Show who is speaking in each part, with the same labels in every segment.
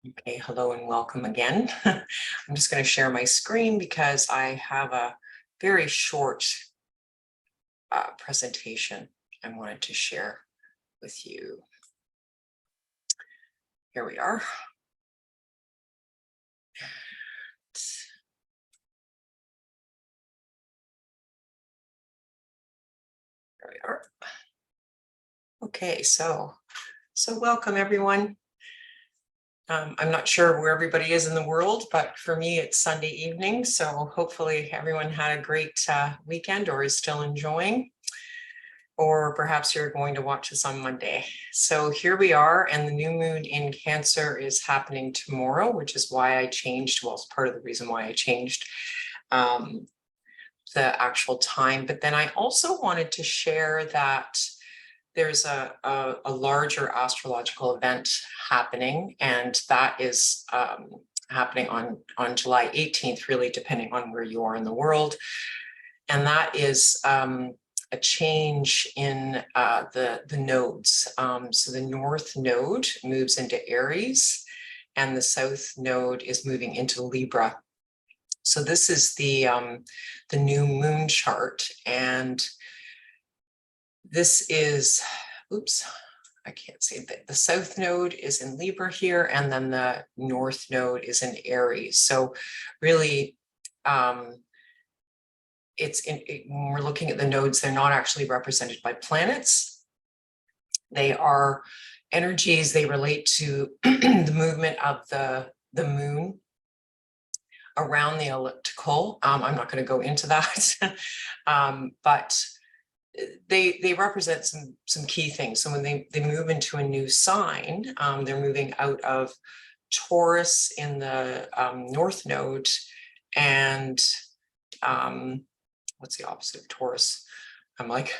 Speaker 1: Okay, hello and welcome again. I'm just going to share my screen because I have a very short presentation I wanted to share with you. Here we are. There we are. Okay, so welcome everyone. I'm not sure where everybody is in the world, but for me it's Sunday evening, so hopefully everyone had a great weekend or is still enjoying, or perhaps you're going to watch this on Monday. So here we are, and the new moon in Cancer is happening tomorrow, which is why I changed, well, it's part of the reason why I changed the actual time. But then I also wanted to share that there's a larger astrological event happening, and that is happening on July 18th, really depending on where you are in the world. And that is a change in the nodes. So the North node moves into Aries, and the South node is moving into Libra. So this is the new moon chart, and this is, oops, I can't see that. The South node is in Libra here, and then the North node is in Aries. So really, when we're looking at the nodes, they're not actually represented by planets. They are energies. They relate to the movement of the moon around the elliptical. I'm not going to go into that, but they represent some key things. So when they move into a new sign, they're moving out of Taurus in the North node, and what's the opposite of Taurus? I'm like,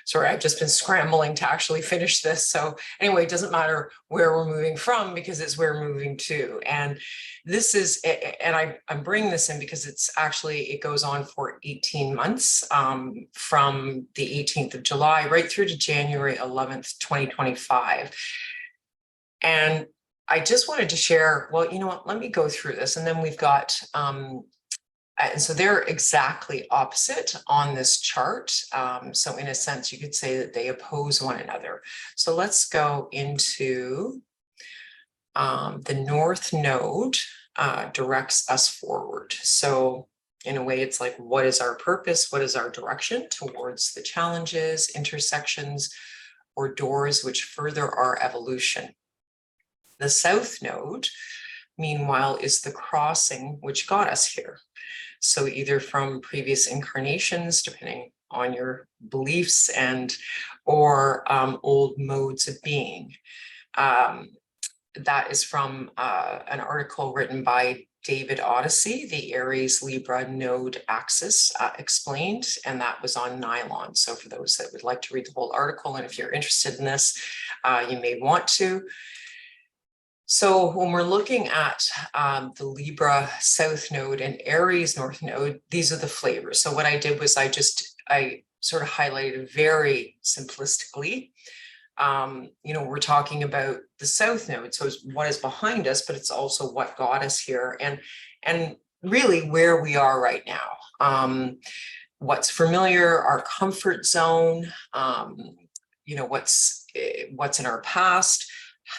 Speaker 1: sorry, I've just been scrambling to actually finish this. So anyway, it doesn't matter where we're moving from because it's where we're moving to. And this is, and I'm bringing this in because it's actually, it goes on for 18 months from the 18th of July right through to January 11th, 2025. And I just wanted to share, well, you know what, let me go through this. And then we've got, and so they're exactly opposite on this chart. So in a sense, you could say that they oppose one another. So let's go into the North node directs us forward. So in a way, it's like, what is our purpose? What is our direction towards the challenges, intersections, or doors which further our evolution? The South node, meanwhile, is the crossing which got us here. So either from previous incarnations, depending on your beliefs, and or old modes of being. That is from an article written by David Odyssey, the Aries Libra node axis explained, and that was on Nylon. So for those that would like to read the whole article, and if you're interested in this, you may want to. So when we're looking at the Libra South node and Aries North node, these are the flavors. So what I did was I sort of highlighted very simplistically. You know, we're talking about the South node, so it's what is behind us, but it's also what got us here, and really where we are right now. What's familiar, our comfort zone, you know, what's in our past,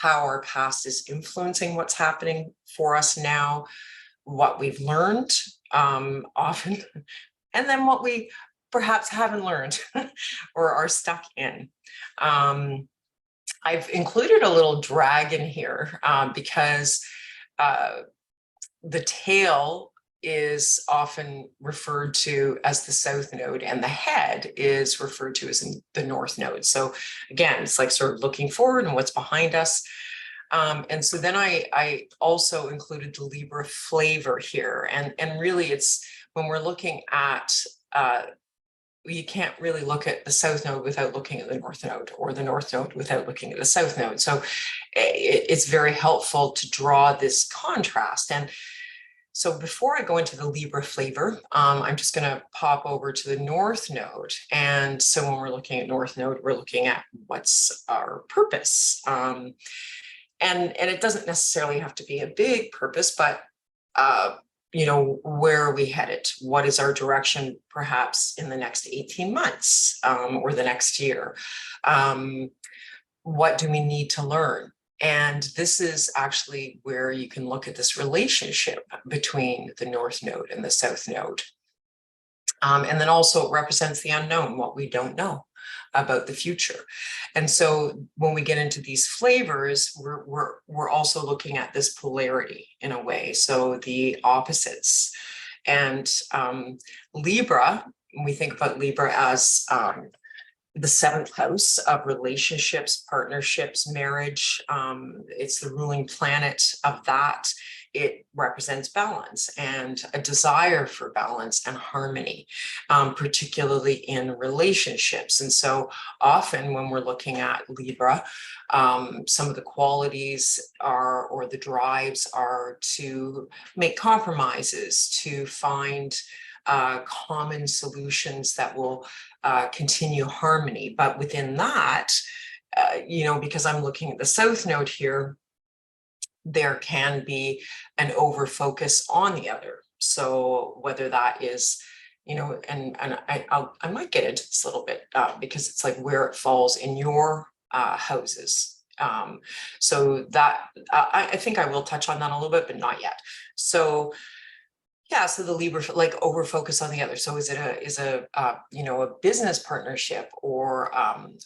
Speaker 1: how our past is influencing what's happening for us now, what we've learned often, and then what we perhaps haven't learned or are stuck in. I've included a little dragon here because the tail is often referred to as the South node, and the head is referred to as the North node. So again, it's like sort of looking forward and what's behind us. And so then I also included the Libra flavor here. And really it's when we're looking at, you can't really look at the South node without looking at the North node, or the North node without looking at the South node. So it's very helpful to draw this contrast. And So before I go into the Libra flavor, I'm just going to pop over to the North Node. And so when we're looking at North Node, we're looking at what's our purpose. And it doesn't necessarily have to be a big purpose, but where are we headed? What is our direction, perhaps in the next 18 months or the next year? What do we need to learn? And this is actually where you can look at this relationship between the North Node and the South Node. And then also it represents the unknown, what we don't know about the future. And so when we get into these flavors, we're also looking at this polarity in a way. So the opposites. And Libra, when we think about Libra as the seventh house of relationships, partnerships, marriage. It's the ruling planet of that. It represents balance and a desire for balance and harmony, particularly in relationships. And so often when we're looking at Libra, some of the qualities are, or the drives are to make compromises, to find common solutions that will continue harmony. But within that, because I'm looking at the South Node here, there can be an over focus on the other. So whether that is, and I might get into this a little bit because it's like where it falls in your houses. So that I think I will touch on that a little bit, but not yet. So yeah, so the Libra, like over focus on the other. So is it a business partnership or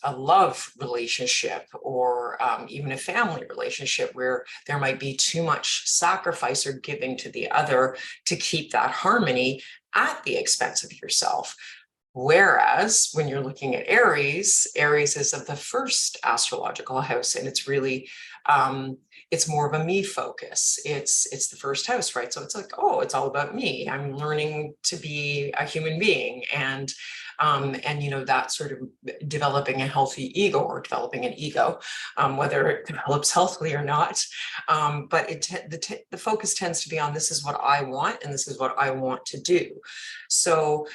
Speaker 1: a love relationship or even a family relationship where there might be too much sacrifice or giving to the other to keep that harmony at the expense of yourself. Whereas when you're looking at Aries, Aries is of the first astrological house, and it's really it's more of a me focus. It's the first house, right? So it's like, oh, it's all about me. I'm learning to be a human being, and that sort of developing a healthy ego or developing an ego, whether it develops healthily or not. But the focus tends to be on this is what I want and this is what I want to do. So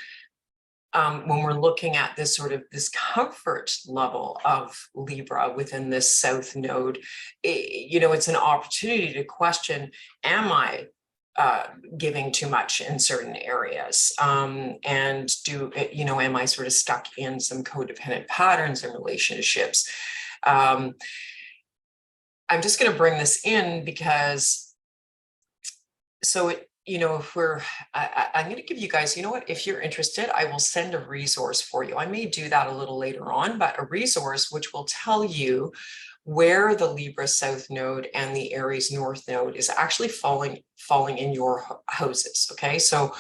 Speaker 1: when we're looking at this sort of this comfort level of Libra within this South Node, it's an opportunity to question, am I giving too much in certain areas? And am I sort of stuck in some codependent patterns and relationships? I'm just going to bring this in because if I'm going to give you guys, if you're interested, I will send a resource for you. I may do that a little later on, but a resource which will tell you where the Libra South Node and the Aries North Node is actually falling in your houses. Okay, so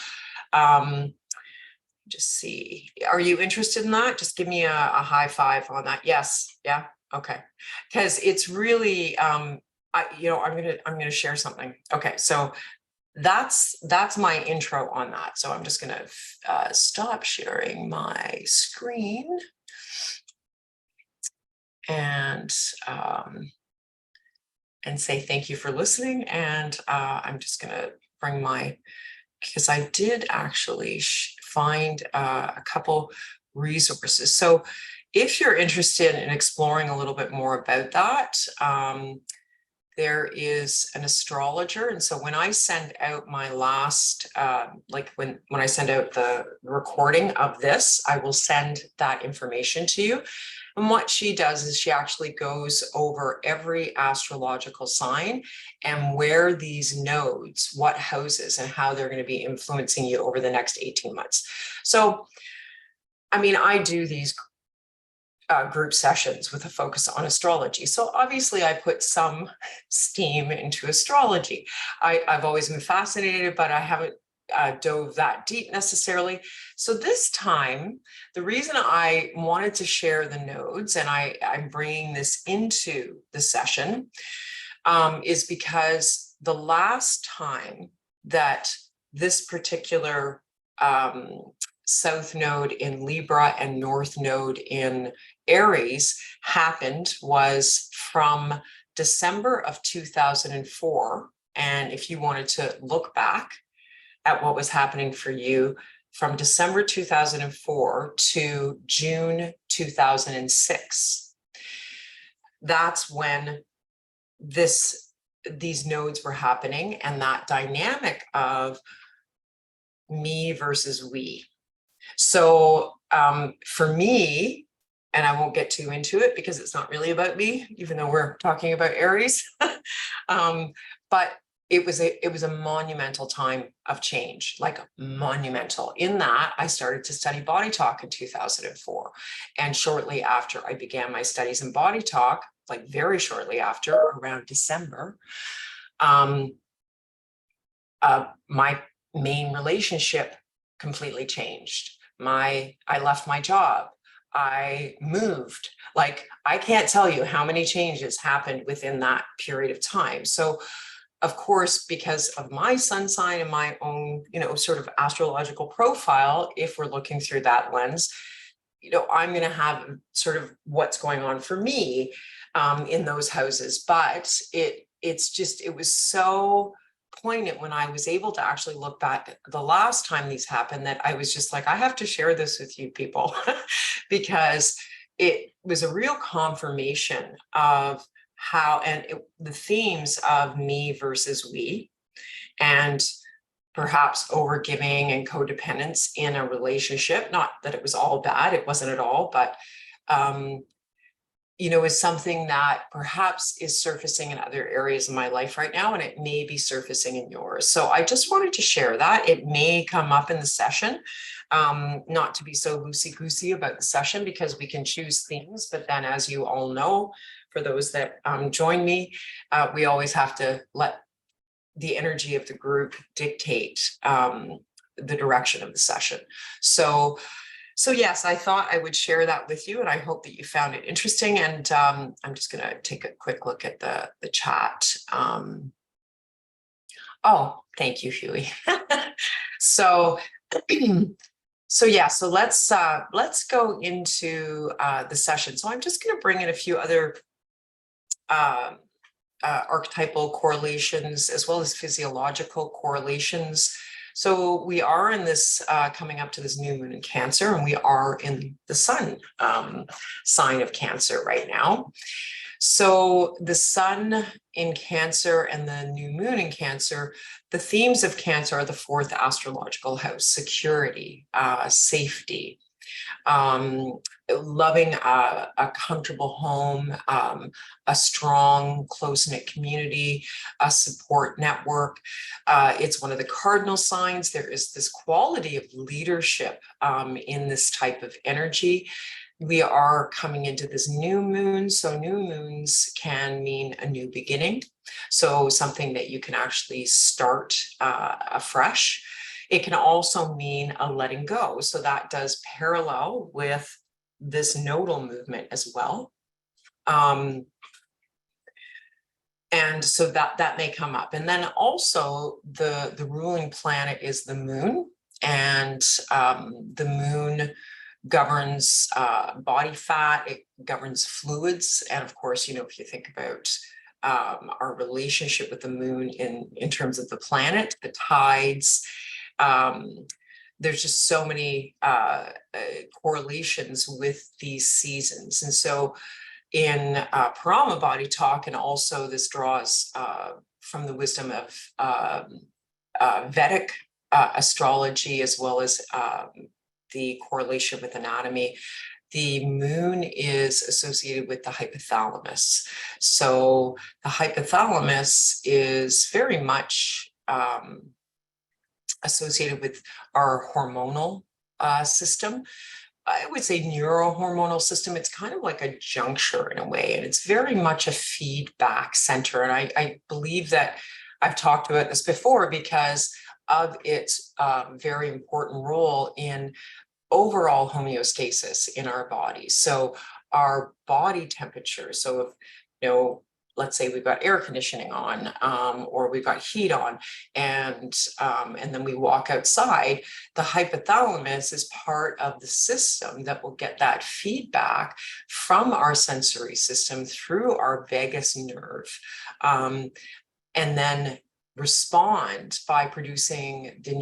Speaker 1: just see, are you interested in that? Just give me a high five on that. Yes, yeah, okay, because it's really I'm gonna share something. Okay, so that's my intro on that. So I'm just going to stop sharing my screen and say thank you for listening. And I'm just going to bring because I did actually find a couple resources. So if you're interested in exploring a little bit more about that, there is an astrologer. And so when I send out my last, when I send out the recording of this, I will send that information to you. And what she does is she actually goes over every astrological sign and where these nodes, what houses and how they're going to be influencing you over the next 18 months. So, I do these group sessions with a focus on astrology. So obviously I put some steam into astrology. I've always been fascinated, but I haven't dove that deep necessarily. So this time, the reason I wanted to share the nodes and I'm bringing this into the session is because the last time that this particular South Node in Libra and North Node in Aries happened was from December of 2004. And if you wanted to look back, at what was happening for you from December 2004 to June 2006. That's when these nodes were happening, and that dynamic of me versus we. So for me, and I won't get too into it because it's not really about me, even though we're talking about Aries, but it was a monumental time of change, like monumental. In that, I started to study BodyTalk in 2004. And shortly after I began my studies in BodyTalk, like very shortly after, around December, my main relationship completely changed. I left my job. I moved. Like, I can't tell you how many changes happened within that period of time. So, of course, because of my sun sign and my own, sort of astrological profile, if we're looking through that lens, I'm going to have sort of what's going on for me in those houses. But it was so poignant when I was able to actually look back the last time these happened, that I was just like, I have to share this with you people, because it was a real confirmation of how, and the themes of me versus we, and perhaps overgiving and codependence in a relationship. Not that it was all bad, it wasn't at all, but is something that perhaps is surfacing in other areas of my life right now, and it may be surfacing in yours. So I just wanted to share that. It may come up in the session, not to be so loosey-goosey about the session, because we can choose themes, but then, as you all know, for those that join me, we always have to let the energy of the group dictate the direction of the session. So yes, I thought I would share that with you, and I hope that you found it interesting. And I'm just going to take a quick look at the chat. Oh, thank you, Huey. So yeah, so let's go into the session. So I'm just going to bring in a few other archetypal correlations as well as physiological correlations. So we are in this coming up to this new moon in Cancer, and we are in the sun sign of Cancer right now. So the sun in Cancer and the new moon in Cancer, the themes of Cancer are the fourth astrological house: security, safety, loving a comfortable home, a strong, close-knit community, a support network. It's one of the cardinal signs. There is this quality of leadership in this type of energy. We are coming into this new moon. So new moons can mean a new beginning. So something that you can actually start afresh. It can also mean a letting go. So that does parallel with this nodal movement as well. And so that may come up. And then also the ruling planet is the moon, and the moon governs body fat, it governs fluids. And of course, if you think about our relationship with the moon in terms of the planet, the tides, there's just so many correlations with these seasons. And so in Parama BodyTalk, and also this draws from the wisdom of Vedic astrology, as well as the correlation with anatomy, the moon is associated with the hypothalamus. So the hypothalamus is very much associated with our hormonal system. I would say neurohormonal system. It's kind of like a juncture in a way, and it's very much a feedback center. And I believe that I've talked about this before because of its very important role in overall homeostasis in our bodies. So our body temperature. So if, let's say we've got air conditioning on, or we've got heat on, and then we walk outside, the hypothalamus is part of the system that will get that feedback from our sensory system through our vagus nerve. And then respond by producing the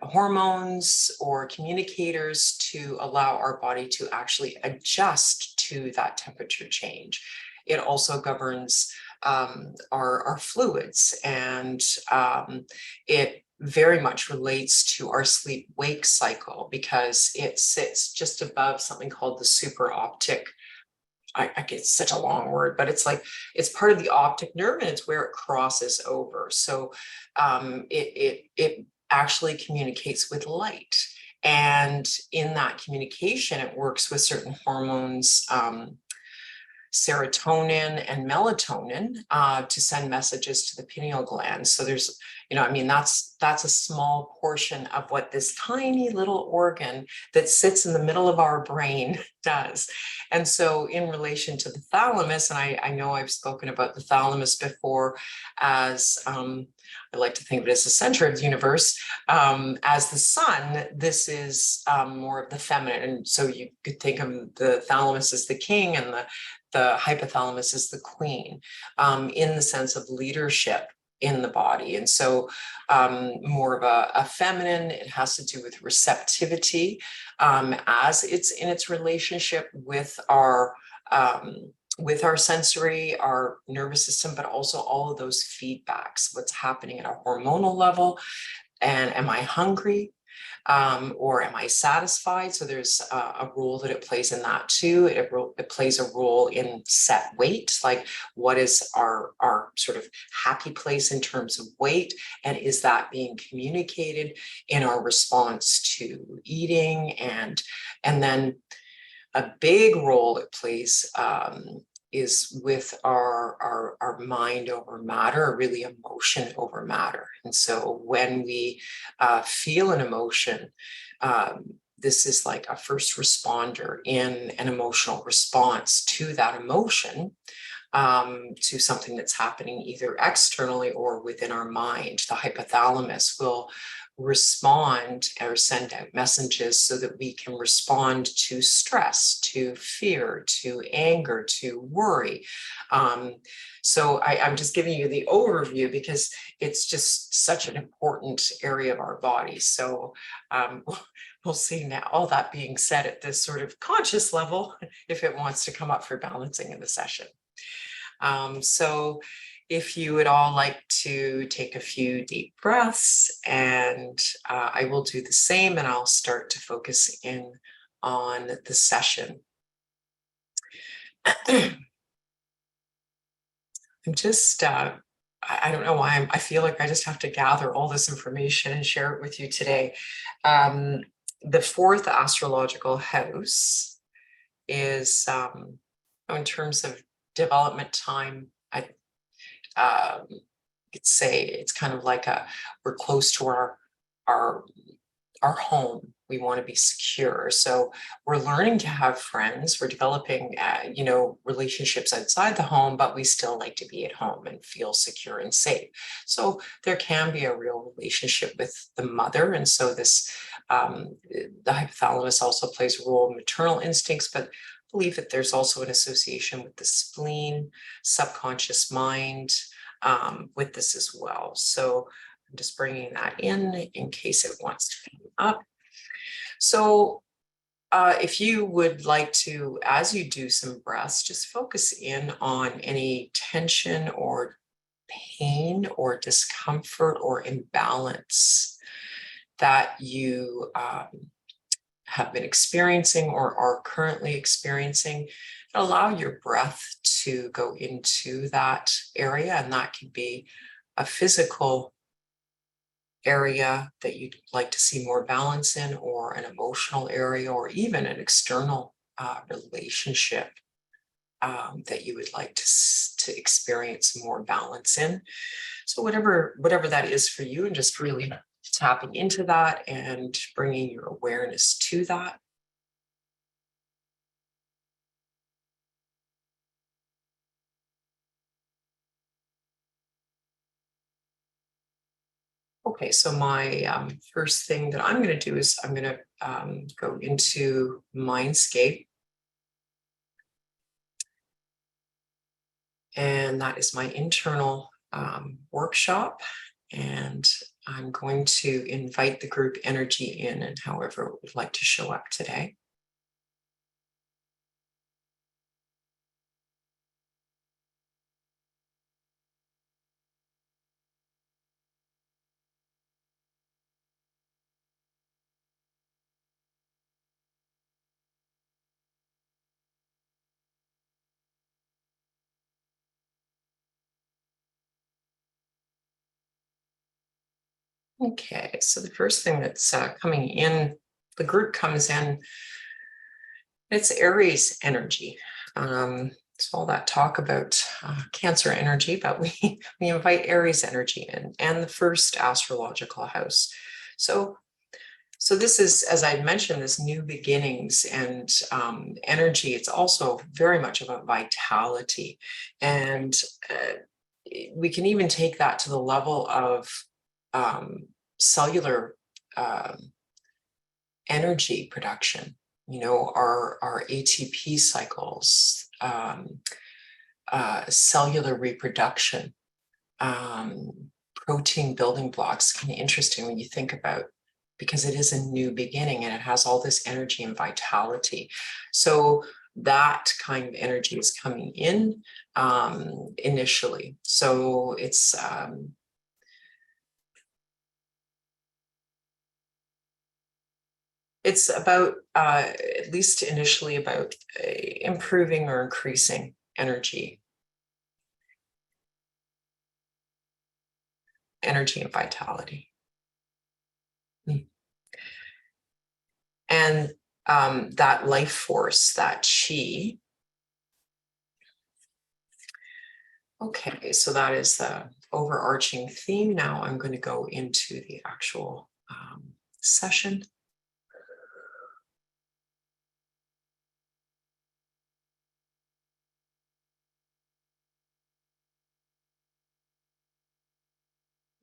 Speaker 1: hormones or communicators to allow our body to actually adjust to that temperature change. It also governs our fluids, and it very much relates to our sleep-wake cycle because it sits just above something called the supraoptic. I get such a long word, but it's like it's part of the optic nerve, and it's where it crosses over. So it actually communicates with light, and in that communication, it works with certain hormones, serotonin and melatonin, to send messages to the pineal gland. So there's, I mean, that's a small portion of what this tiny little organ that sits in the middle of our brain does. And so in relation to the thalamus, and I know I've spoken about the thalamus before as, I like to think of it as the center of the universe. As the sun, this is more of the feminine. And so you could think of the thalamus as the king and the hypothalamus is the queen, in the sense of leadership in the body. And so more of a feminine, it has to do with receptivity, as it's in its relationship with our sensory, our nervous system, but also all of those feedbacks, what's happening at a hormonal level, and am I hungry? Or am I satisfied? So there's a role that it plays in that too. It plays a role in set weight, like what is our sort of happy place in terms of weight, and is that being communicated in our response to eating, and then a big role it plays is with our mind over matter, or really emotion over matter. And so when we feel an emotion, this is like a first responder in an emotional response to that emotion, to something that's happening either externally or within our mind. The hypothalamus will respond or send out messages so that we can respond to stress, to fear, to anger, to worry. So I'm just giving you the overview because it's just such an important area of our body. So we'll see now. All that being said, at this sort of conscious level, if it wants to come up for balancing in the session. So if you would all like to take a few deep breaths, and I will do the same, and I'll start to focus in on the session. I'm just, I don't know why I feel like I just have to gather all this information and share it with you today. The fourth astrological house is, in terms of development time, I could say it's kind of like we're close to our home. We want to be secure. So we're learning to have friends. We're developing, relationships outside the home, but we still like to be at home and feel secure and safe. So there can be a real relationship with the mother. And so this, the hypothalamus also plays a role in maternal instincts, but believe that there's also an association with the spleen, subconscious mind, with this as well. So I'm just bringing that in case it wants to come up. So if you would like to, as you do some breaths, just focus in on any tension or pain or discomfort or imbalance that you have been experiencing or are currently experiencing. Allow your breath to go into that area, and that could be a physical area that you'd like to see more balance in, or an emotional area, or even an external relationship that you would like to experience more balance in. So whatever that is for you, and just really tapping into that and bringing your awareness to that. Okay, so my first thing that I'm going to do is I'm going to go into Mindscape. And that is my internal workshop, and I'm going to invite the group energy in and however would like to show up today. Okay, so the first thing that's coming in, the group comes in, it's Aries energy. So all that talk about Cancer energy, but we invite Aries energy in, and the first astrological house. So this is, as I mentioned, this new beginnings and energy. It's also very much about vitality, and we can even take that to the level of cellular energy production. You know, our ATP cycles, cellular reproduction, protein building blocks. Kind of interesting when you think about, because it is a new beginning and it has all this energy and vitality. So that kind of energy is coming in initially. So it's about, at least initially, about improving or increasing energy and vitality. And that life force, that chi. Okay, so that is the overarching theme. Now I'm going to go into the actual session.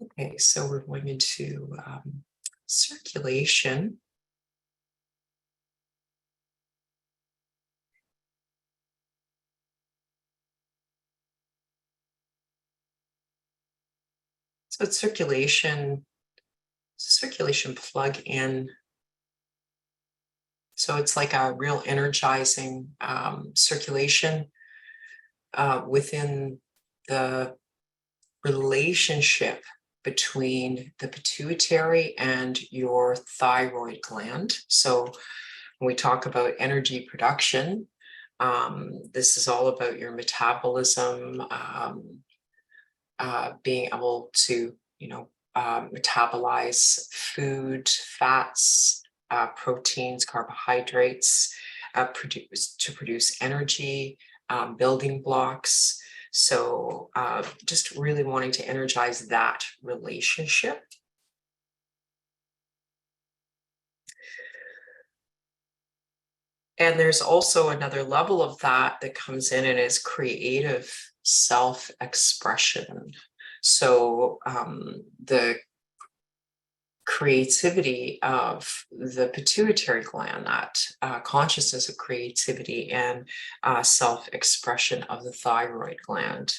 Speaker 1: Okay, so we're going into circulation. So it's circulation plug-in. So it's like a real energizing circulation within the relationship between the pituitary and your thyroid gland. So when we talk about energy production, this is all about your metabolism, being able to, metabolize food, fats, proteins, carbohydrates, to produce energy, building blocks. So just really wanting to energize that relationship. And there's also another level of that comes in, and is creative self-expression. So the creativity of the pituitary gland, that consciousness of creativity and self-expression of the thyroid gland.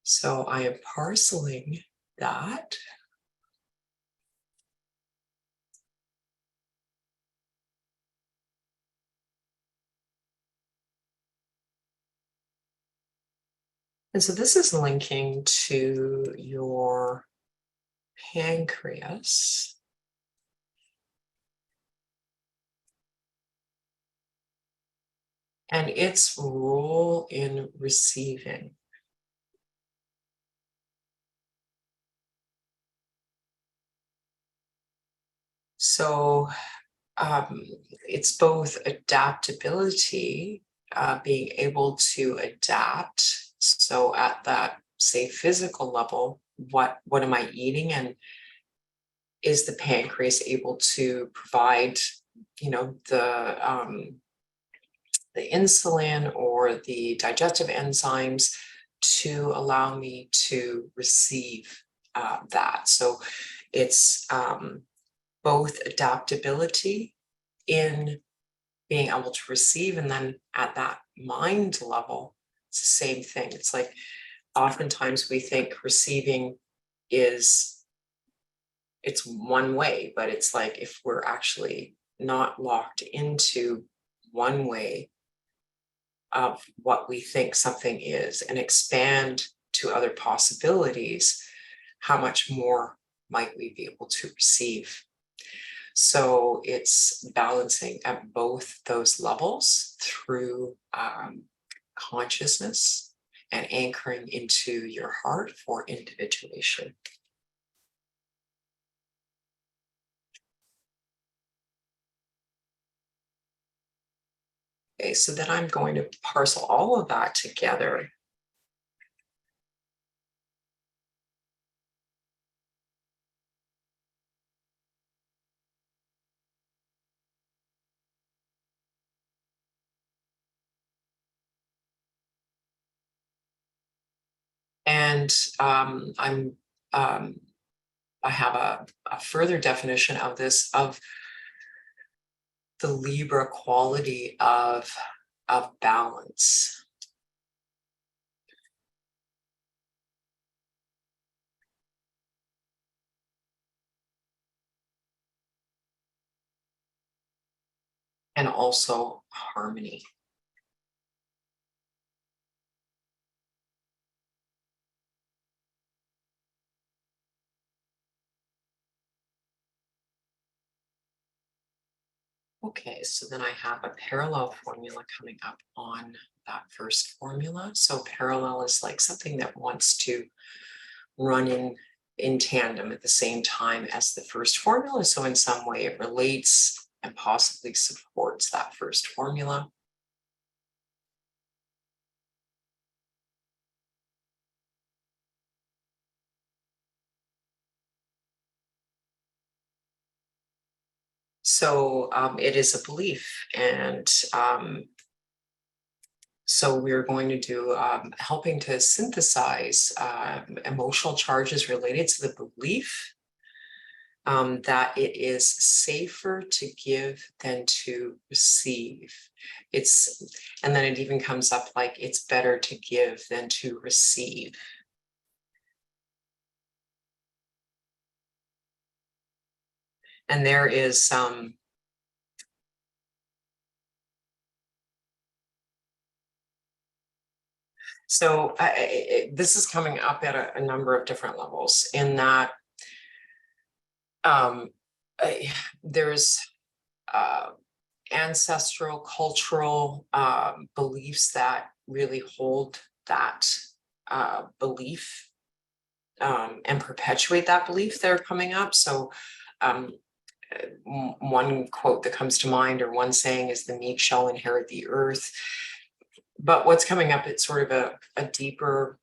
Speaker 1: So I am parceling that. And so this is linking to your pancreas. And its role in receiving. So it's both adaptability, being able to adapt. So at that, say, physical level, what am I eating, and is the pancreas able to provide, the insulin or the digestive enzymes to allow me to receive that. So it's both adaptability in being able to receive. And then at that mind level, it's the same thing. It's like oftentimes we think receiving is, it's one way, but it's like if we're actually not locked into one way of what we think something is and expand to other possibilities, how much more might we be able to receive? So it's balancing at both those levels through consciousness and anchoring into your heart for individuation. Okay, so then I'm going to parcel all of that together. And I have a further definition of this, of the Libra quality of balance. And also harmony. Okay, so then I have a parallel formula coming up on that first formula. So parallel is like something that wants to run in tandem at the same time as the first formula. So in some way it relates and possibly supports that first formula. So it is a belief, and so we're going to do helping to synthesize emotional charges related to the belief that it is safer to give than to receive. And then it even comes up like it's better to give than to receive. And there is so this is coming up at a number of different levels, in that there's ancestral cultural beliefs that really hold that belief and perpetuate that belief that are coming up. So one quote that comes to mind, or one saying, is the meek shall inherit the earth. But what's coming up, it's sort of a deeper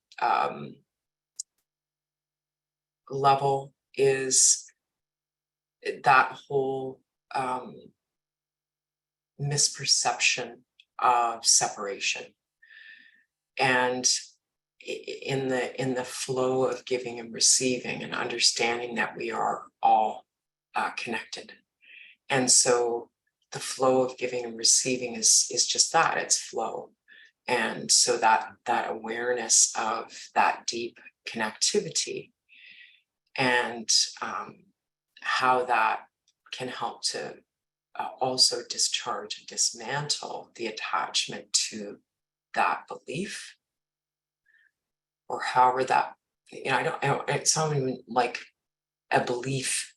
Speaker 1: level, is that whole misperception of separation. And in the flow of giving and receiving, and understanding that we are all connected. And so the flow of giving and receiving is just that, it's flow. And so that awareness of that deep connectivity, and how that can help to also discharge and dismantle the attachment to that belief, or however that, I don't, it's not even like a belief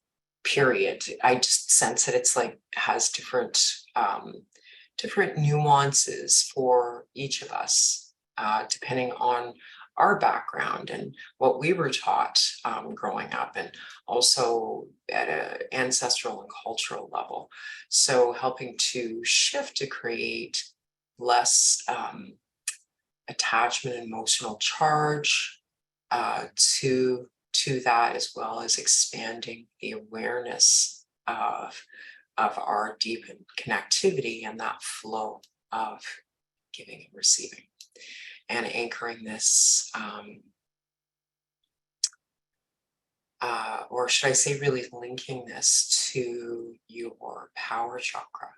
Speaker 1: period. I just sense that it's like has different nuances for each of us, depending on our background and what we were taught growing up, and also at an ancestral and cultural level. So helping to shift to create less attachment and emotional charge to that, as well as expanding the awareness of our deep connectivity and that flow of giving and receiving, and anchoring this, or should I say really linking this to your power chakra.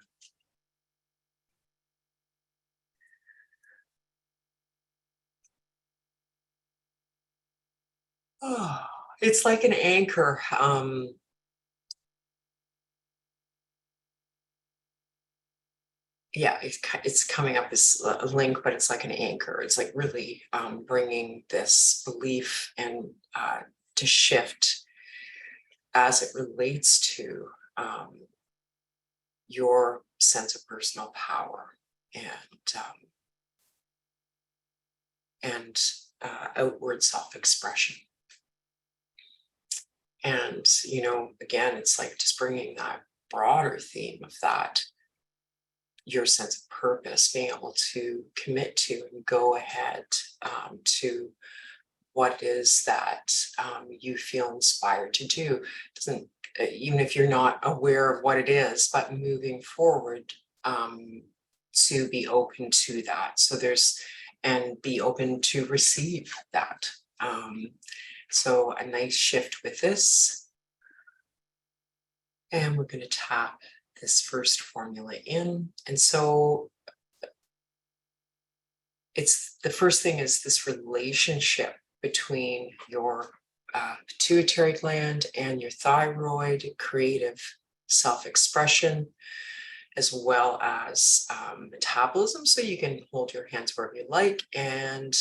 Speaker 1: Oh, it's like an anchor. Yeah, it's coming up as a link, but it's like an anchor. It's like really bringing this belief and to shift as it relates to your sense of personal power and and outward self-expression. And again, it's like just bringing that broader theme of that, your sense of purpose, being able to commit to and go ahead to what it is that you feel inspired to do. Doesn't even if you're not aware of what it is, but moving forward to be open to that. So and be open to receive that. So a nice shift with this. And we're going to tap this first formula in. And so the first thing is this relationship between your pituitary gland and your thyroid, creative self-expression, as well as metabolism. So you can hold your hands wherever you like. And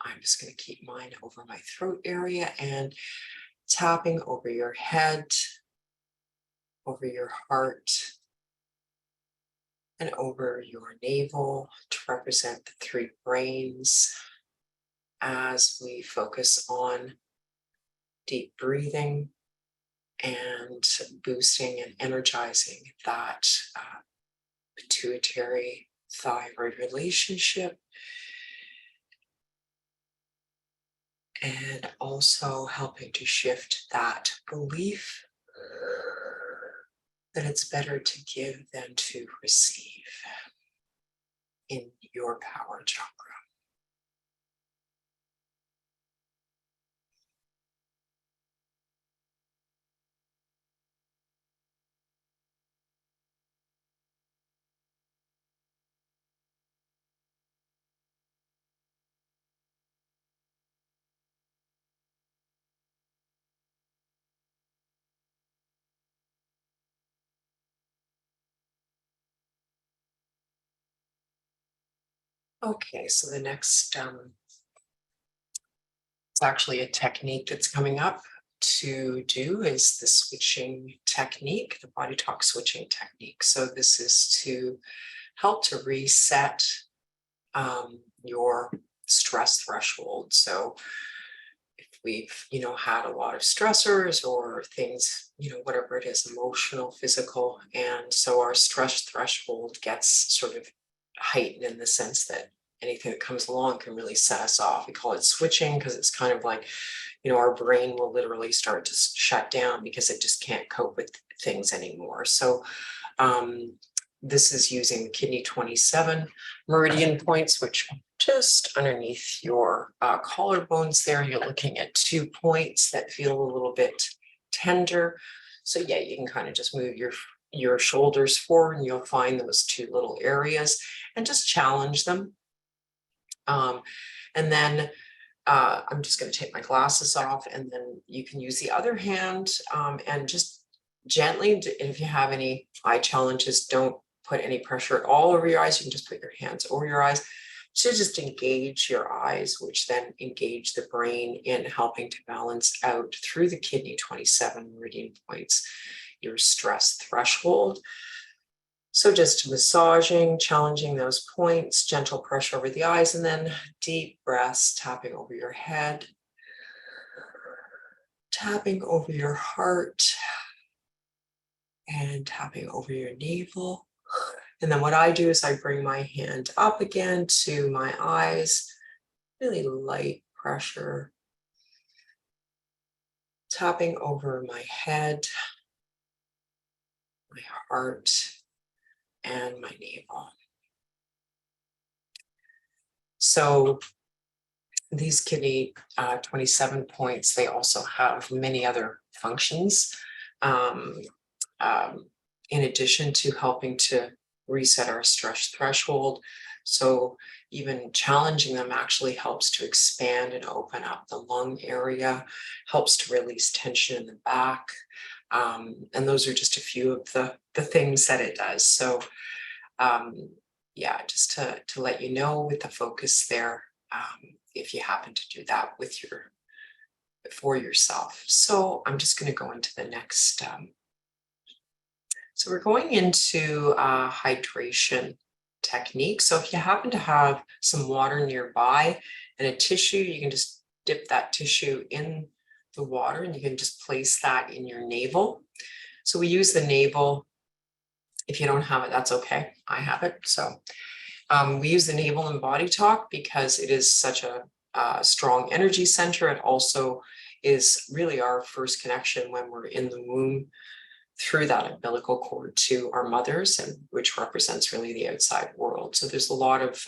Speaker 1: I'm just going to keep mine over my throat area and tapping over your head, over your heart, and over your navel to represent the three brains as we focus on deep breathing and boosting and energizing that pituitary thyroid relationship, and also helping to shift that belief that it's better to give than to receive in your power chakra. Okay, so the next, it's actually a technique that's coming up to do is the switching technique, the BodyTalk switching technique. So this is to help to reset your stress threshold. So if we've, had a lot of stressors or things, whatever it is, emotional, physical, and so our stress threshold gets sort of heightened in the sense that anything that comes along can really set us off. We call it switching because it's kind of like, our brain will literally start to shut down because it just can't cope with things anymore. So this is using the kidney 27 meridian points, which are just underneath your collarbones there. You're looking at 2 points that feel a little bit tender. So yeah, you can kind of just move your shoulders forward and you'll find those 2 little areas and just challenge them. And then I'm just going to take my glasses off, and then you can use the other hand and just gently, if you have any eye challenges, don't put any pressure at all over your eyes. You can just put your hands over your eyes to just engage your eyes, which then engage the brain in helping to balance out through the kidney 27 meridian points, your stress threshold. So just massaging, challenging those points, gentle pressure over the eyes, and then deep breaths, tapping over your head, tapping over your heart, and tapping over your navel. And then what I do is I bring my hand up again to my eyes, really light pressure, tapping over my head, my heart, and my navel. So these kidney 27 points, they also have many other functions in addition to helping to reset our stress threshold. So even challenging them actually helps to expand and open up the lung area, helps to release tension in the back. And those are just a few of the things that it does. So yeah, just to let you know with the focus there, if you happen to do that with for yourself. So I'm just going to go into the next. So we're going into hydration technique. So if you happen to have some water nearby and a tissue, you can just dip that tissue in the water and you can just place that in your navel. So we use the navel. If you don't have it, that's okay. I have it. So we use the navel in BodyTalk because it is such a strong energy center. It also is really our first connection when we're in the womb through that umbilical cord to our mothers, and which represents really the outside world. So there's a lot of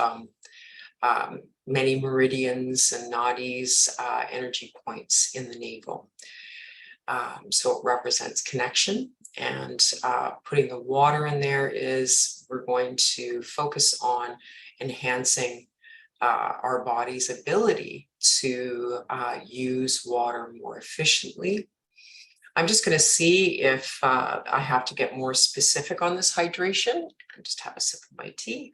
Speaker 1: many meridians and nadis, energy points in the navel. So it represents connection, and putting the water in there is we're going to focus on enhancing our body's ability to use water more efficiently. I'm just going to see if I have to get more specific on this hydration. I just have a sip of my tea.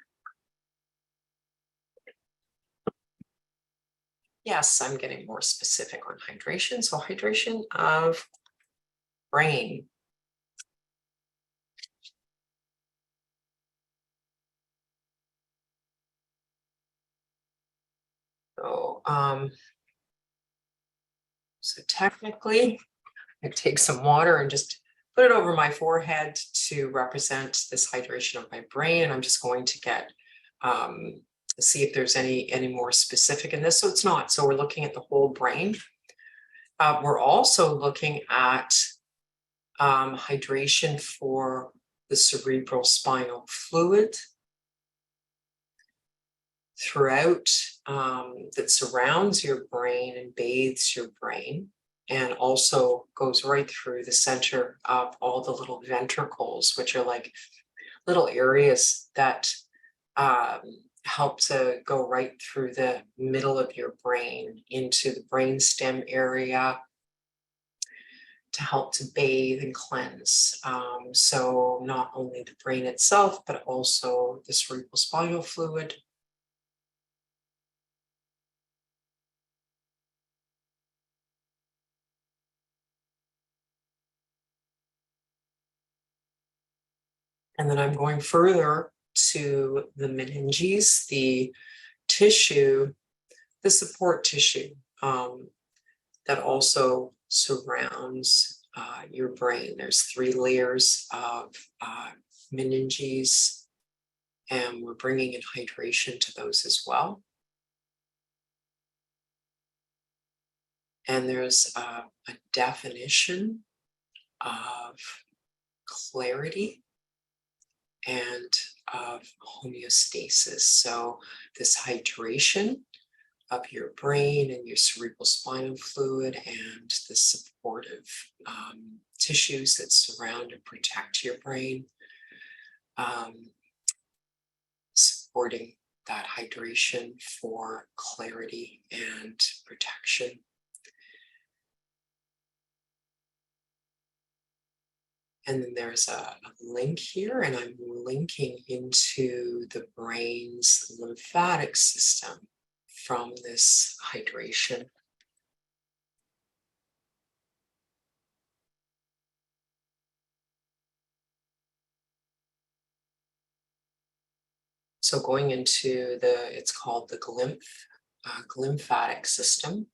Speaker 1: Yes, I'm getting more specific on hydration. So hydration of brain. So technically, I take some water and just put it over my forehead to represent this hydration of my brain. And I'm just going to get see if there's any more specific in this. So it's not. So we're looking at the whole brain. We're also looking at hydration for the cerebral spinal fluid throughout that surrounds your brain and bathes your brain, and also goes right through the center of all the little ventricles, which are like little areas that help to go right through the middle of your brain into the brainstem area to help to bathe and cleanse. So not only the brain itself, but also the cerebral spinal fluid. And then I'm going further to the meninges, the tissue, the support tissue that also surrounds your brain. There's 3 layers of meninges, and we're bringing in hydration to those as well. And there's a definition of clarity and of homeostasis. So this hydration of your brain and your cerebral spinal fluid and the supportive tissues that surround and protect your brain, supporting that hydration for clarity and protection. And then there's a link here, and I'm linking into the brain's lymphatic system from this hydration. So going into it's called the glymphatic system.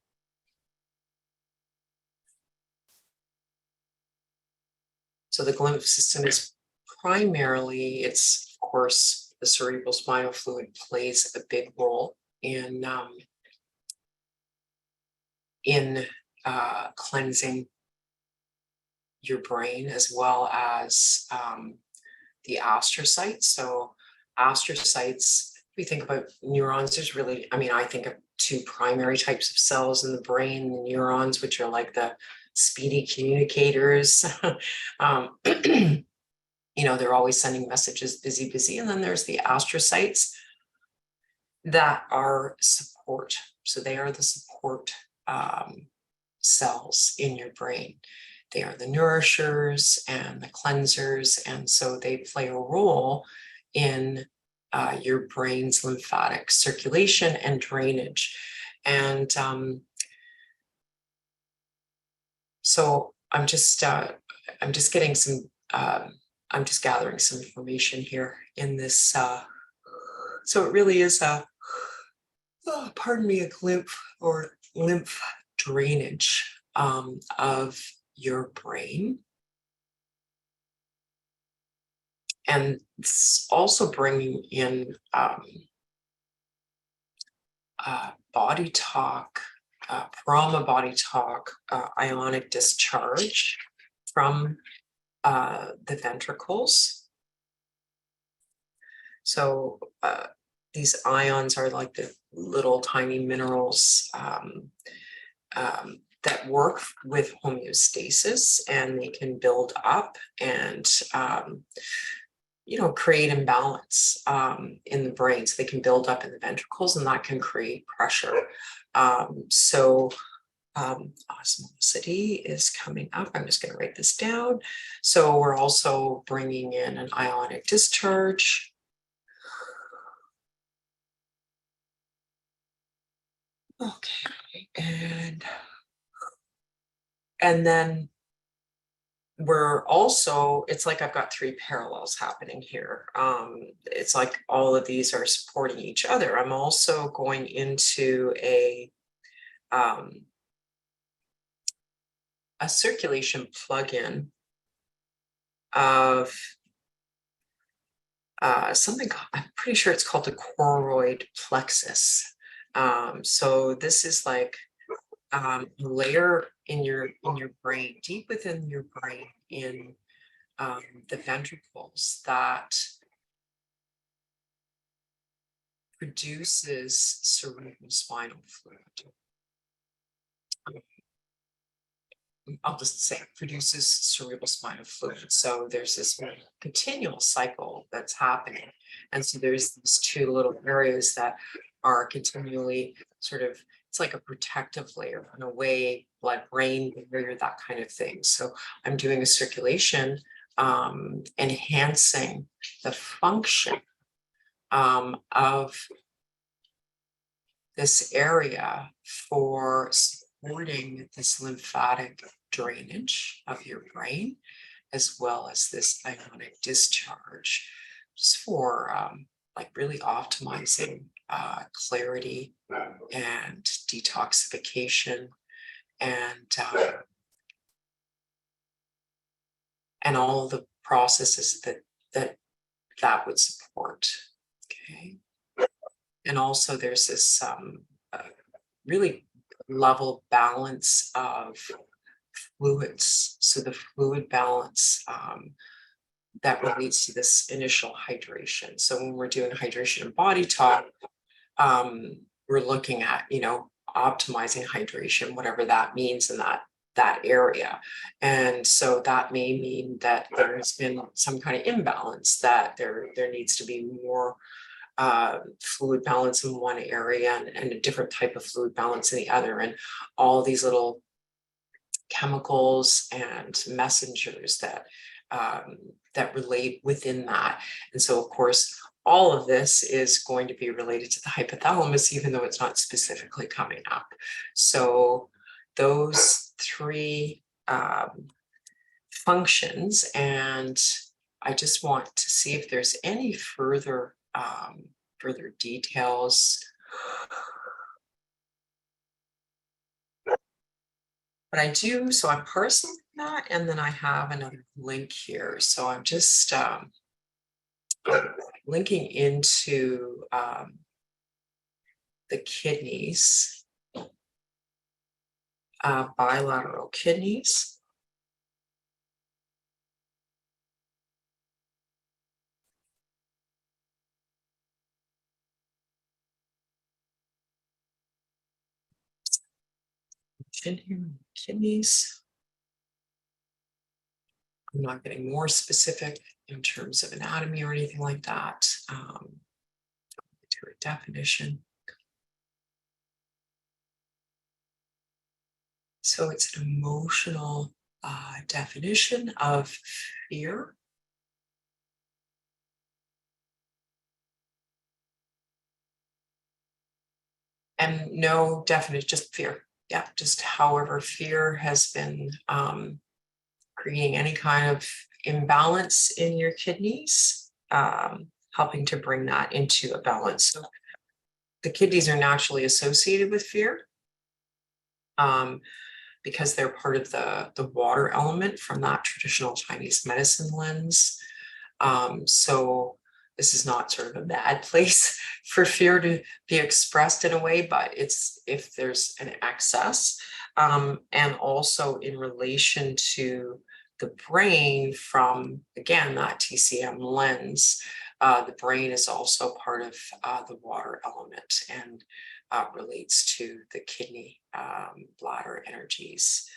Speaker 1: So the glymph system is primarily, it's of course, the cerebral spinal fluid plays a big role in cleansing your brain, as well as the astrocytes. So astrocytes, we think about neurons, there's really, I think of 2 primary types of cells in the brain, the neurons, which are like the speedy communicators, you know, they're always sending messages, busy, busy. And then there's the astrocytes that are support. So they are the support cells in your brain. They are the nourishers and the cleansers. And so they play a role in your brain's lymphatic circulation and drainage. And so I'm just getting some, I'm just gathering some information here in this. So it really is a, pardon me, a lymph drainage of your brain. And it's also bringing in BodyTalk, from a BodyTalk, ionic discharge from the ventricles. So these ions are like the little tiny minerals that work with homeostasis, and they can build up and you know, create imbalance in the brain. So they can build up in the ventricles, and that can create pressure. Osmosity is coming up. I'm just going to write this down. So we're also bringing in an ionic discharge. Okay, and then we're also, it's like I've got three parallels happening here. It's like all of these are supporting each other. I'm also going into a circulation plugin of something, I'm pretty sure it's called the choroid plexus. So this is like a layer in your brain, deep within your brain, in the ventricles, that produces cerebrospinal fluid. I'll just say produces cerebrospinal fluid. So there's this continual cycle that's happening. And so there's these two little areas that are continually sort of, it's like a protective layer in a way, blood-brain barrier, that kind of thing. So I'm doing a circulation, enhancing the function of this area for supporting this lymphatic drainage of your brain, as well as this ionic discharge, just for like really optimizing clarity and detoxification and all the processes that would support. Okay. And also there's this really level balance of fluids. So the fluid balance that relates to this initial hydration. So when we're doing hydration and BodyTalk, we're looking at, you know, optimizing hydration, whatever that means in that area. And so that may mean that there has been some kind of imbalance, that there needs to be more fluid balance in one area and a different type of fluid balance in the other, and all these little chemicals and messengers that that relate within that. And so of course all of this is going to be related to the hypothalamus, even though it's not specifically coming up. So those three functions, and I just want to see if there's any further further details. But I do, so I'm parsing that, and then I have another link here. So I'm just linking into the kidneys, bilateral kidneys. In here, kidneys. I'm not getting more specific in terms of anatomy or anything like that. Do a definition. So it's an emotional definition of fear. And no definite, just fear. Yeah, just however fear has been creating any kind of imbalance in your kidneys, helping to bring that into a balance. So the kidneys are naturally associated with fear because they're part of the water element from that traditional Chinese medicine lens. So this is not sort of a bad place for fear to be expressed in a way, but it's if there's an excess, and also in relation to the brain from, again, that TCM lens, the brain is also part of the water element and relates to the kidney, bladder energies.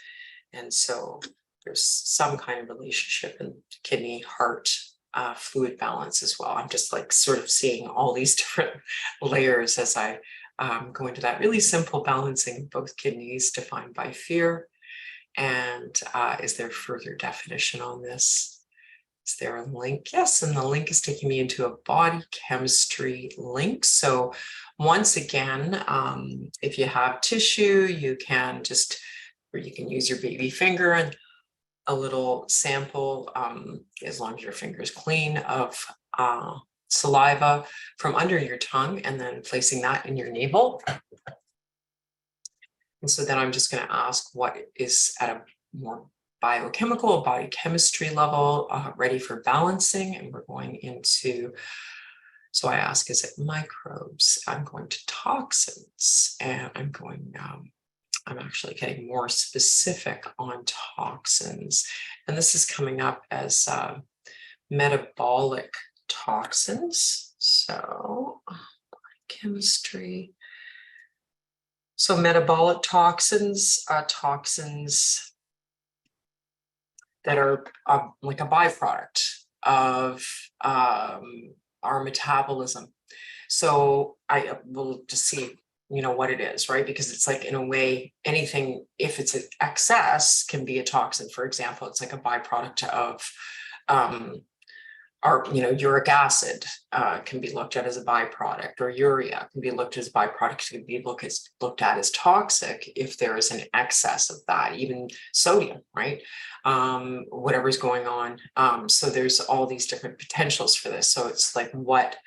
Speaker 1: And so there's some kind of relationship in kidney, heart, fluid balance as well. I'm just like sort of seeing all these different layers as I go into that really simple balancing of both kidneys defined by fear. And is there further definition on this? Is there a link? Yes, and the link is taking me into a body chemistry link. So once again, if you have tissue, you can just, or you can use your baby finger and a little sample, as long as your finger is clean, of saliva from under your tongue, and then placing that in your navel. And so then I'm just going to ask what is at a more biochemical, body chemistry level, ready for balancing. And we're going into, so I ask, is it microbes? I'm going to toxins, and I'm going, I'm actually getting more specific on toxins. And this is coming up as metabolic toxins. So chemistry. So metabolic toxins, toxins that are like a byproduct of our metabolism. So I will just see, you know, what it is, right? Because it's like, in a way, anything, if it's an excess, can be a toxin. For example, it's like a byproduct of our, you know, uric acid can be looked at as a byproduct, or urea can be looked as a byproduct, can be looked at as toxic if there is an excess of that, even sodium, right? Whatever's going on. So there's all these different potentials for this. So it's like what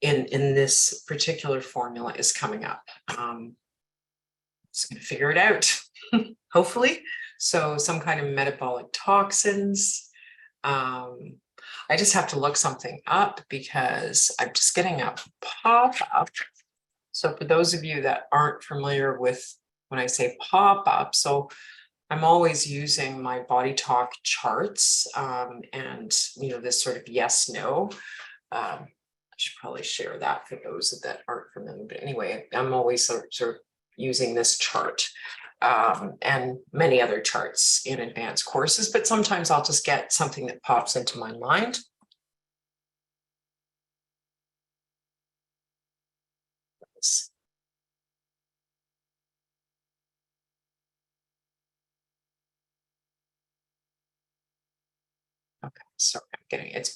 Speaker 1: in this particular formula is coming up. Just going to figure it out, hopefully. So some kind of metabolic toxins. I just have to look something up because I'm just getting a pop-up. So for those of you that aren't familiar with when I say pop-up, so I'm always using my BodyTalk charts, and, you know, this sort of yes, no. I should probably share that for those that aren't familiar. But anyway, I'm always sort of using this chart. And many other charts in advanced courses, but sometimes I'll just get something that pops into my mind. Okay, sorry, I'm getting it's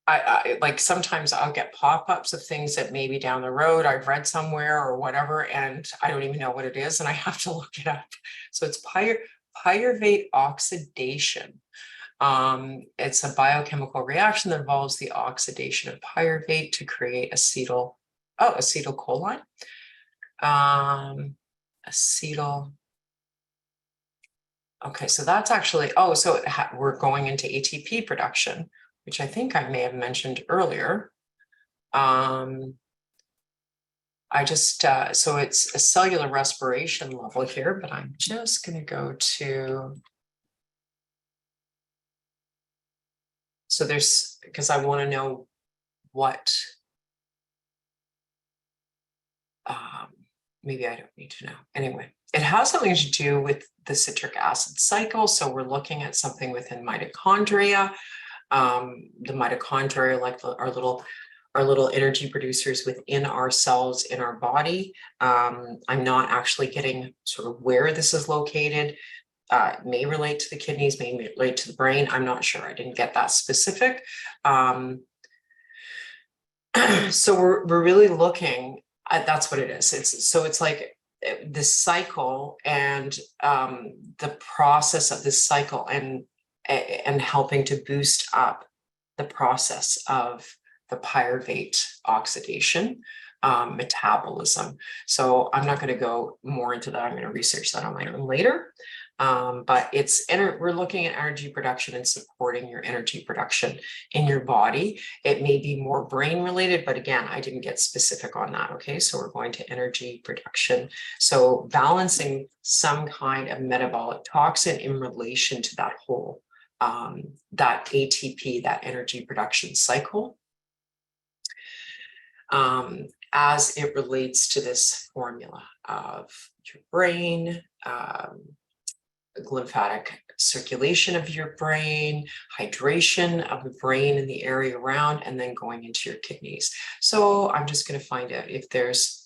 Speaker 1: I like sometimes I'll get pop-ups of things that maybe down the road I've read somewhere or whatever, and I don't even know what it is, and I have to look it up. So it's pyruvate oxidation. It's a biochemical reaction that involves the oxidation of pyruvate to create acetylcholine. Acetyl. Okay, so that's actually, so we're going into ATP production, which I think I may have mentioned earlier. I just, so it's a cellular respiration level here, but I'm just going to go to, so there's, because I want to know what, maybe I don't need to know. Anyway, it has something to do with the citric acid cycle. So we're looking at something within mitochondria. The mitochondria, like our little energy producers within our cells in our body. I'm not actually getting sort of where this is located. May relate to the kidneys, may relate to the brain. I'm not sure. I didn't get that specific. So we're really looking at, that's what it is. It's like this cycle and the process of this cycle and helping to boost up the process of the pyruvate oxidation metabolism. So I'm not going to go more into that. I'm going to research that on my own later. But we're looking at energy production and supporting your energy production in your body. It may be more brain related, but again, I didn't get specific on that. Okay, so we're going to energy production. So balancing some kind of metabolic toxin in relation to that whole, that ATP, that energy production cycle. As it relates to this formula of your brain, lymphatic circulation of your brain, hydration of the brain and the area around, and then going into your kidneys. So I'm just going to find out if there's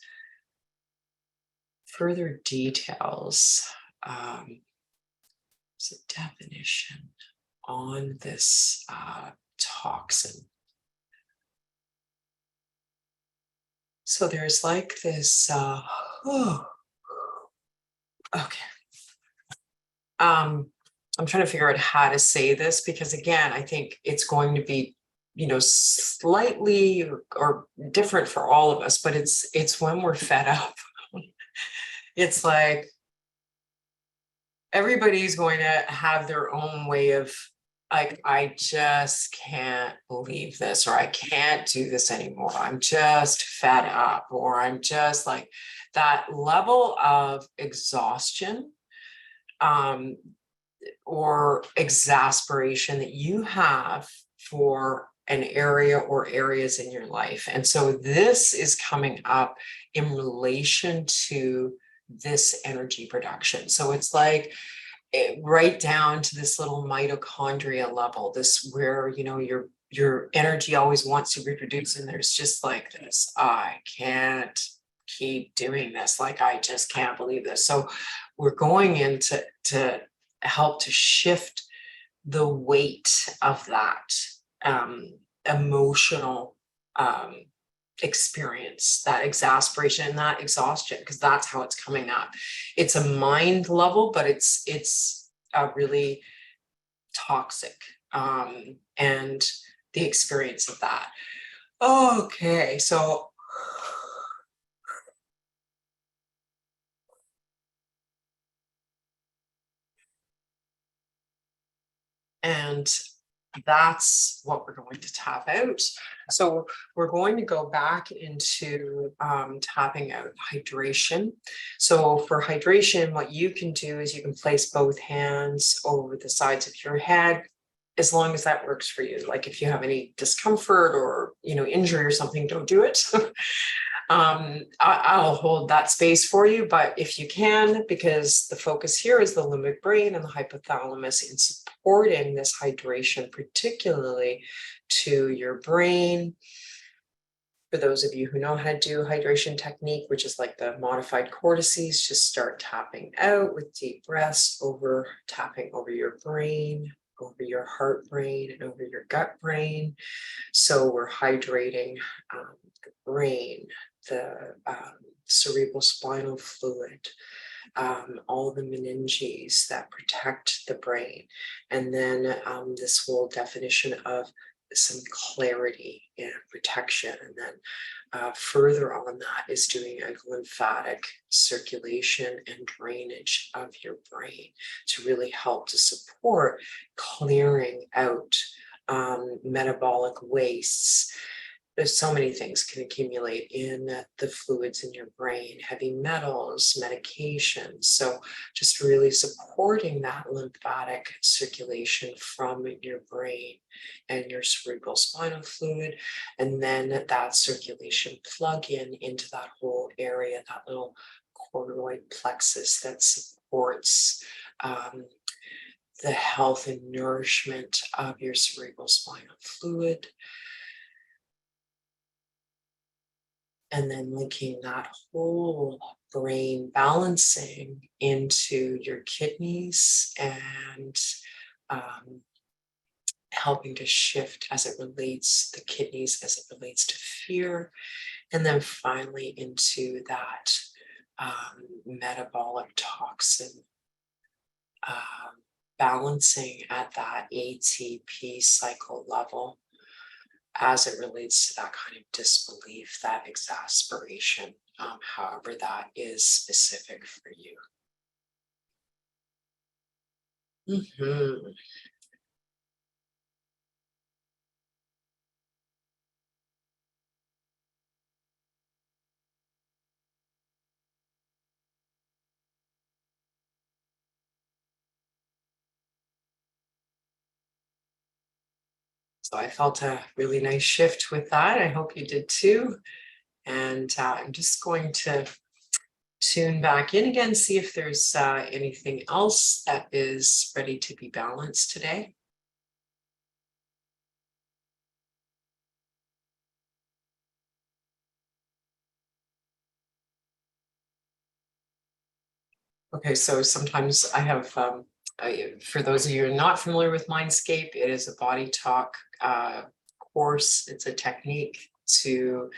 Speaker 1: further details. There's a definition on this toxin. So there's like this, okay. I'm trying to figure out how to say this because again, I think it's going to be, slightly or different for all of us, but it's when we're fed up. It's like everybody's going to have their own way of like, I just can't believe this, or I can't do this anymore. I'm just fed up, or I'm just like that level of exhaustion or exasperation that you have for an area or areas in your life. And so this is coming up in relation to this energy production. So it's like right down to this little mitochondria level, this where, your energy always wants to reproduce. And there's just like this, I can't keep doing this. Like, I just can't believe this. So we're going in to help to shift the weight of that emotional experience, that exasperation and that exhaustion, because that's how it's coming up. It's a mind level, but it's a really toxic and the experience of that. Okay, so and that's what we're going to tap out. So we're going to go back into tapping out hydration. So for hydration, what you can do is you can place both hands over the sides of your head, as long as that works for you. Like if you have any discomfort or injury or something, don't do it. I'll hold that space for you, but if you can, because the focus here is the limbic brain and the hypothalamus in supporting this hydration, particularly to your brain. For those of you who know how to do hydration technique, which is like the modified cortices, just start tapping out with deep breaths tapping over your brain, over your heart brain, and over your gut brain. So we're hydrating the brain, the cerebral spinal fluid, all the meninges that protect the brain. And then this whole definition of some clarity and protection. And then further on that is doing a lymphatic circulation and drainage of your brain to really help to support clearing out metabolic wastes. There's so many things can accumulate in the fluids in your brain, heavy metals, medications. So just really supporting that lymphatic circulation from your brain and your cerebral spinal fluid. And then that circulation plug into that whole area, that little choroid plexus that supports the health and nourishment of your cerebral spinal fluid. And then linking that whole brain balancing into your kidneys and helping to shift as it relates the kidneys, as it relates to fear. And then finally into that metabolic toxin balancing at that ATP cycle level as it relates to that kind of disbelief, that exasperation, however that is specific for you. So I felt a really nice shift with that. I hope you did too. And I'm just going to tune back in again, see if there's anything else that is ready to be balanced today. Okay, so sometimes I have, for those of you who are not familiar with Mindscape, it is a BodyTalk course. It's a technique to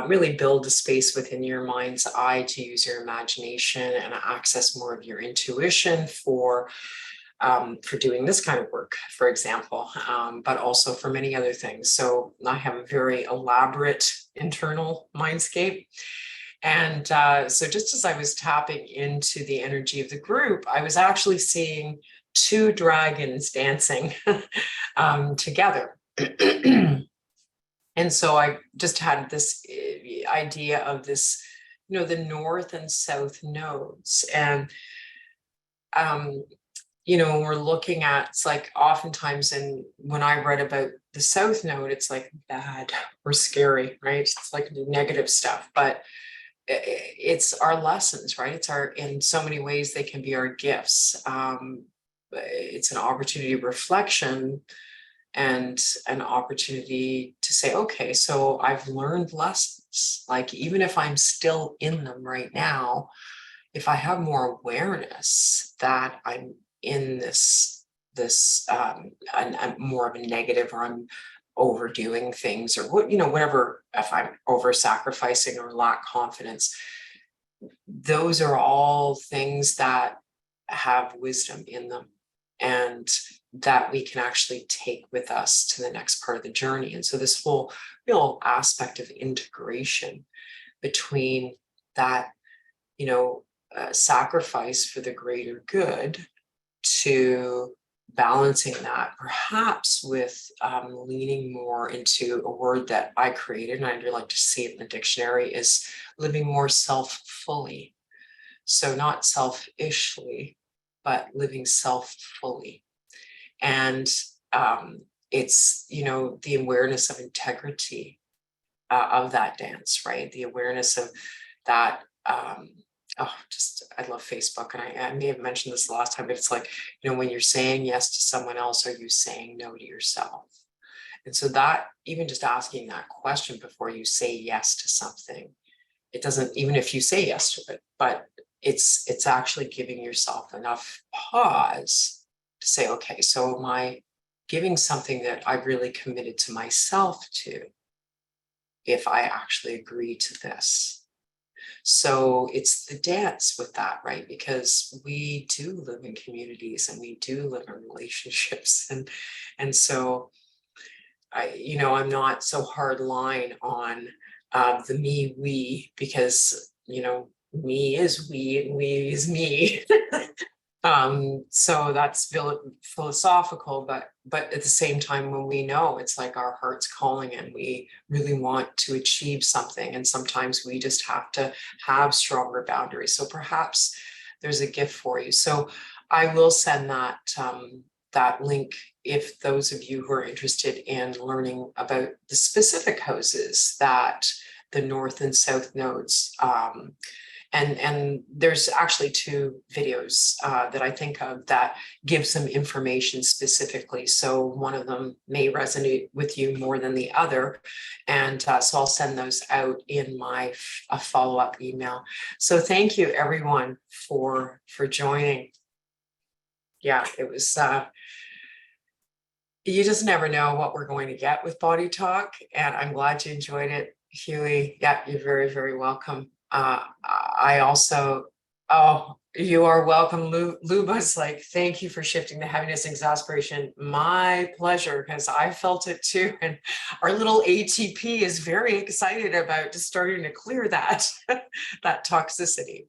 Speaker 1: really build a space within your mind's eye to use your imagination and access more of your intuition for doing this kind of work, for example, but also for many other things. So I have a very elaborate internal mindscape. And so just as I was tapping into the energy of the group, I was actually seeing two dragons dancing together. And so I just had this idea of this, you know, the north and south nodes. And, you know, when we're looking at, it's like oftentimes, and when I read about the south node, it's like bad or scary, right? It's like negative stuff, but it's our lessons, right? It's our, in so many ways, they can be our gifts. It's an opportunity of reflection and an opportunity to say, okay, so I've learned lessons. Like, even if I'm still in them right now, if I have more awareness that I'm in this I'm more of a negative, or I'm overdoing things, or what, you know, whatever, if I'm over sacrificing or lack confidence, those are all things that have wisdom in them and that we can actually take with us to the next part of the journey. And so this whole real aspect of integration between that, you know, sacrifice for the greater good, to balancing that perhaps with leaning more into a word that I created, and I'd really like to see it in the dictionary, is living more self-fully. So not selfishly, but living self-fully. And it's, you know, the awareness of integrity of that dance, right? The awareness of that. I love Facebook, and I may have mentioned this last time, but it's like, you know, when you're saying yes to someone else, are you saying no to yourself? And so that, even just asking that question before you say yes to something, it doesn't, even if you say yes to it, but it's actually giving yourself enough pause to say, okay, so am I giving something that I've really committed to myself to, if I actually agree to this? So it's the dance with that, right? Because we do live in communities and we do live in relationships. And so you know, I'm not so hard line on the me, we, because, you know, me is we and we is me. So that's philosophical, but at the same time, when we know, it's like our heart's calling and we really want to achieve something, and sometimes we just have to have stronger boundaries. So perhaps there's a gift for you. So I will send that that link if those of you who are interested in learning about the specific houses that the north and south nodes And there's actually two videos that I think of that give some information specifically. So one of them may resonate with you more than the other. And so I'll send those out in my follow-up email. So thank you everyone for joining. Yeah, it was, you just never know what we're going to get with BodyTalk. And I'm glad you enjoyed it, Huey. Yeah, you're very, very welcome. I also, oh, you are welcome. Luba's like, thank you for shifting the heaviness and exasperation. My pleasure, because I felt it too. And our little ATP is very excited about just starting to clear that, that toxicity.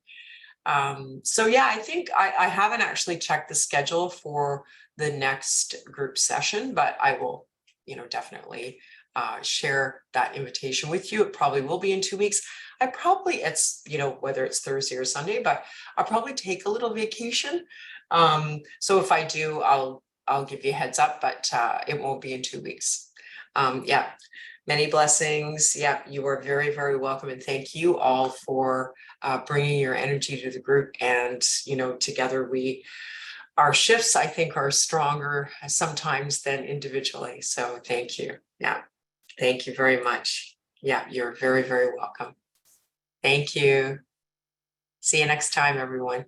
Speaker 1: So yeah, I think I haven't actually checked the schedule for the next group session, but I will, definitely share that invitation with you. It probably will be in 2 weeks. It's, whether it's Thursday or Sunday, but I'll probably take a little vacation. So if I do, I'll give you a heads up, but it won't be in 2 weeks. Yeah, many blessings. Yeah, you are very, very welcome. And thank you all for bringing your energy to the group. And, together our shifts, I think, are stronger sometimes than individually. So thank you. Yeah, thank you very much. Yeah, you're very, very welcome. Thank you. See you next time, everyone.